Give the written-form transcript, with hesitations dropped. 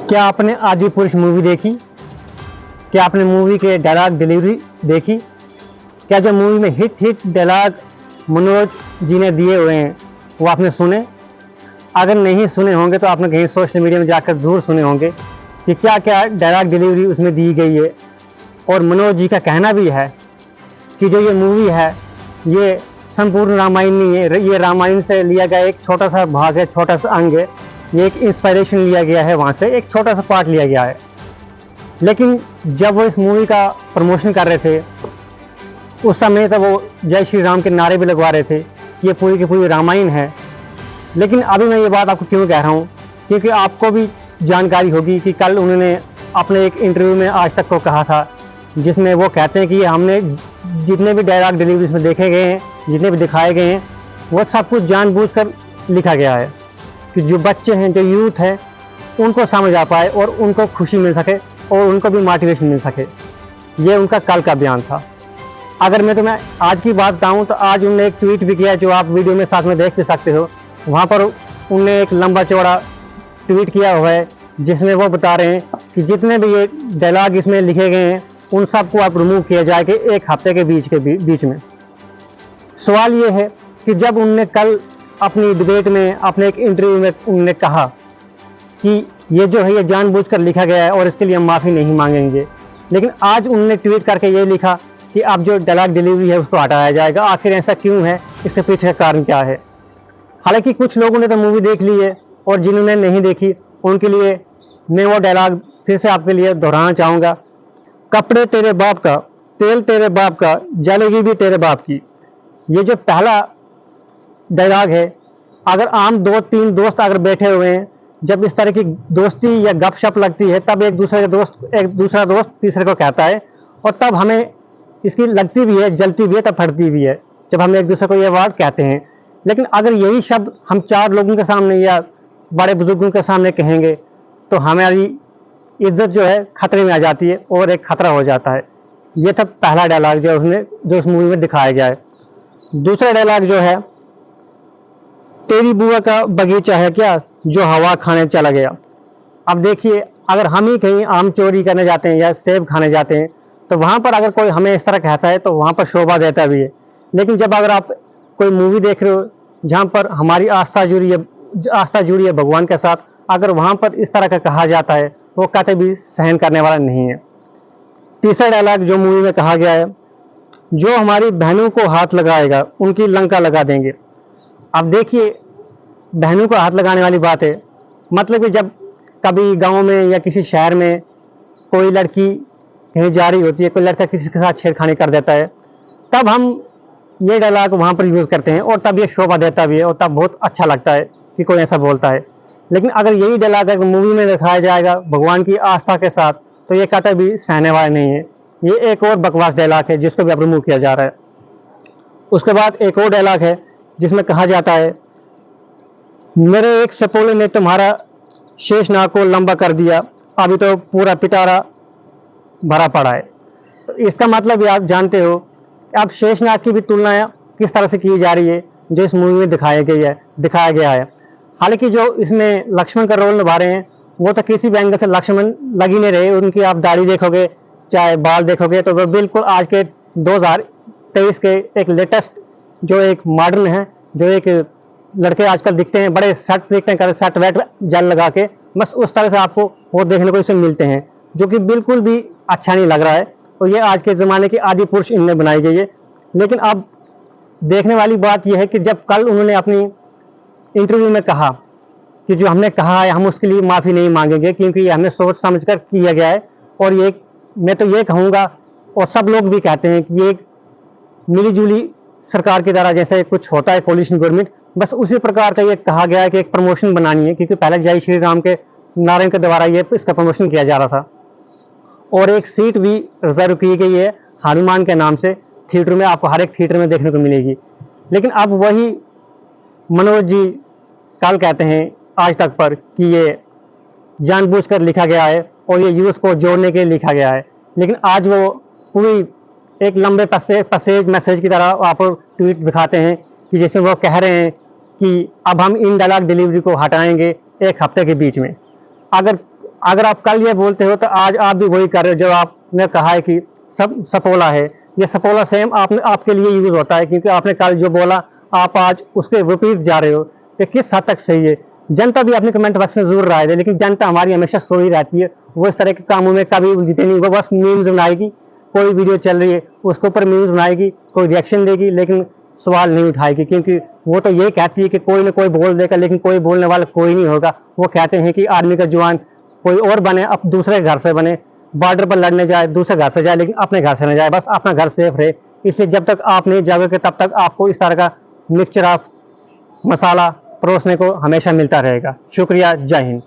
क्या आपने आदि पुरुष मूवी देखी? क्या आपने मूवी के डायलॉग डिलीवरी देखी? क्या जो मूवी में हिट डायलॉग मनोज जी ने दिए हुए हैं वो आपने सुने? अगर नहीं सुने होंगे तो आपने कहीं सोशल मीडिया में जाकर ज़रूर सुने होंगे कि क्या क्या डायलॉग डिलीवरी उसमें दी गई है। और मनोज जी का कहना भी है कि जो ये मूवी है ये संपूर्ण रामायण नहीं है, ये रामायण से लिया गया एक छोटा सा भाग है, छोटा सा अंग है, ये एक इंस्पिरेशन लिया गया है, वहाँ से एक छोटा सा पार्ट लिया गया है। लेकिन जब वो इस मूवी का प्रमोशन कर रहे थे उस समय तब वो जय श्री राम के नारे भी लगवा रहे थे कि ये पूरी की पूरी रामायण है। लेकिन अभी मैं ये बात आपको क्यों कह रहा हूँ, क्योंकि आपको भी जानकारी होगी कि कल उन्होंने अपने एक इंटरव्यू में आज तक को कहा था जिसमें वो कहते हैं कि हमने जितने भी डायलॉग डिलीवरीज में देखे गए हैं, जितने भी दिखाए गए हैं, वो सब कुछ जानबूझकर लिखा गया है कि जो बच्चे हैं, जो यूथ है, उनको समझ आ पाए और उनको खुशी मिल सके और उनको भी मोटिवेशन मिल सके। ये उनका कल का बयान था। अगर मैं तुम्हें आज की बात बताऊं तो आज उन्होंने एक ट्वीट भी किया जो आप वीडियो में साथ में देख भी सकते हो। वहाँ पर उन्होंने एक लंबा चौड़ा ट्वीट किया हुआ है जिसमें वो बता रहे हैं कि जितने भी ये डायलॉग इसमें लिखे गए हैं उन सबको आप रिमूव किया जाए कि एक हफ्ते के बीच में। सवाल ये है कि जब उन्होंने कल अपनी डिबेट में, अपने एक इंटरव्यू में उन्होंने कहा कि ये जो है ये जानबूझकर लिखा गया है और इसके लिए हम माफ़ी नहीं मांगेंगे, लेकिन आज उन्होंने ट्वीट करके ये लिखा कि अब जो डायलॉग डिलीवरी है उसको हटाया जाएगा। आखिर ऐसा क्यों है, इसके पीछे का कारण क्या है? हालांकि कुछ लोगों ने तो मूवी देख ली है और जिन्होंने नहीं देखी उनके लिए मैं वो डायलॉग फिर से आपके लिए दोहराना चाहूँगा। कपड़े तेरे बाप का, तेल तेरे बाप का, जलेगी भी तेरे बाप की। ये जो पहला डायलॉग है, अगर आम 2-3 दोस्त अगर बैठे हुए हैं, जब इस तरह की दोस्ती या गपशप लगती है तब एक दूसरा दोस्त तीसरे को कहता है और तब हमें इसकी लगती भी है, जलती भी है, तब फटती भी है जब हम एक दूसरे को ये वर्ड कहते हैं। लेकिन अगर यही शब्द हम 4 लोगों के सामने या बड़े बुजुर्गों के सामने कहेंगे तो हमारी इज्जत जो है खतरे में आ जाती है और एक खतरा हो जाता है। ये था पहला डायलॉग जो उस मूवी में दिखाया गया है। दूसरा डायलॉग जो है, तेरी बुआ का बगीचा है क्या जो हवा खाने चला गया। अब देखिए, अगर हम ही कहीं आम चोरी करने जाते हैं या सेब खाने जाते हैं तो वहाँ पर अगर कोई हमें इस तरह कहता है तो वहाँ पर शोभा देता भी है। लेकिन जब अगर आप कोई मूवी देख रहे हो जहाँ पर हमारी आस्था जुड़ी है भगवान के साथ, अगर वहाँ पर इस तरह का कहा जाता है वो कतई भी सहन करने वाला नहीं है। तीसरा डायलॉग जो मूवी में कहा गया है, जो हमारी बहनों को हाथ लगाएगा उनकी लंका लगा देंगे। अब देखिए, बहनों को हाथ लगाने वाली बात है, मतलब कि जब कभी गांव में या किसी शहर में कोई लड़की कहीं जा रही होती है, कोई लड़का किसी के साथ छेड़खानी कर देता है, तब हम ये डायलॉग वहाँ पर यूज़ करते हैं और तब ये शोभा देता भी है और तब बहुत अच्छा लगता है कि कोई ऐसा बोलता है। लेकिन अगर यही डायलॉग अगर मूवी में दिखाया जाएगा भगवान की आस्था के साथ तो ये कतई भी सहने वाला नहीं है। ये एक और बकवास डायलॉग है जिसको भी अब रिमूव किया जा रहा है। उसके बाद एक और डायलॉग है जिसमें कहा जाता है, मेरे एक सपोले ने तुम्हारा शेषनाग को लंबा कर दिया, अभी तो पूरा पिटारा भरा पड़ा है। तो इसका मतलब भी आप जानते हो अब शेषनाग की भी तुलना किस तरह से की जा रही है जो इस मूवी में दिखाया गया है। हालांकि जो इसमें लक्ष्मण का रोल निभा रहे हैं वो तो किसी भी एंगल से लक्ष्मण लग ही नहीं रहे। उनकी आप दाढ़ी देखोगे, चाहे बाल देखोगे तो वो बिल्कुल आज के 2023 के एक लेटेस्ट जो एक मॉडर्न है, जो एक लड़के आजकल दिखते हैं, बड़े सेट दिखते हैं, सेट वेट जेल लगा के, बस उस तरह से आपको वो देखने को इसमें मिलते हैं जो कि बिल्कुल भी अच्छा नहीं लग रहा है। और ये आज के ज़माने की आदि पुरुष इनमें बनाई गई है। लेकिन अब देखने वाली बात यह है कि जब कल उन्होंने अपनी इंटरव्यू में कहा कि जो हमने कहा है हम उसके लिए माफ़ी नहीं मांगेंगे क्योंकि ये हमने सोच समझकर किया गया है, और ये मैं तो ये कहूँगा और सब लोग भी कहते हैं कि ये एक मिलीजुली सरकार की तरह जैसे कुछ होता है कोलिशन गवर्नमेंट, बस उसी प्रकार का ये कहा गया है कि एक प्रमोशन बनानी है, क्योंकि पहले जय श्री राम के नारे के द्वारा ये इसका प्रमोशन किया जा रहा था। और एक सीट भी रिजर्व की गई है हनुमान के नाम से, थिएटर में आपको हर एक थिएटर में देखने को मिलेगी। लेकिन अब वही मनोज जी कल कहते हैं आज तक पर कि ये जानबूझकर लिखा गया है और ये यूथ को जोड़ने के लिए लिखा गया है। लेकिन आज वो पूरी एक लंबे पैसेज मैसेज की तरह आप ट्वीट दिखाते हैं कि जिसमें वो कह रहे हैं कि अब हम इन डायलॉग डिलीवरी को हटाएंगे एक हफ्ते के बीच में। अगर अगर आप कल ये बोलते हो तो आज आप भी वही कर रहे हो जो आपने कहा है कि सब सपोला है। ये सपोला सेम आपके लिए यूज होता है, क्योंकि आपने कल जो बोला आप आज उसके विपरीत जा रहे हो। तो किस हद तक सही है? जनता भी अपने कमेंट बॉक्स में जरूर राय दे, लेकिन जनता हमारी हमेशा सोई रहती है, वो इस तरह के कामों में कभी उलझती नहीं। वो बस मीम्स बनाएगी, कोई वीडियो चल रही है उसके ऊपर मीम्स बनाएगी, कोई रिएक्शन देगी, लेकिन सवाल नहीं उठाएगी, क्योंकि वो तो ये कहती है कि कोई ना कोई बोल देगा, लेकिन कोई बोलने वाला कोई नहीं होगा। वो कहते हैं कि आर्मी का जवान कोई और बने, अब दूसरे घर से बने, बॉर्डर पर लड़ने जाए, दूसरे घर से जाए, लेकिन अपने घर से न जाए, बस अपना घर सेफ रहे। इसलिए जब तक आप नहीं जागोगे तब तक आपको इस तरह का मिक्सचर ऑफ मसाला परोसने को हमेशा मिलता रहेगा। शुक्रिया, जय हिंद।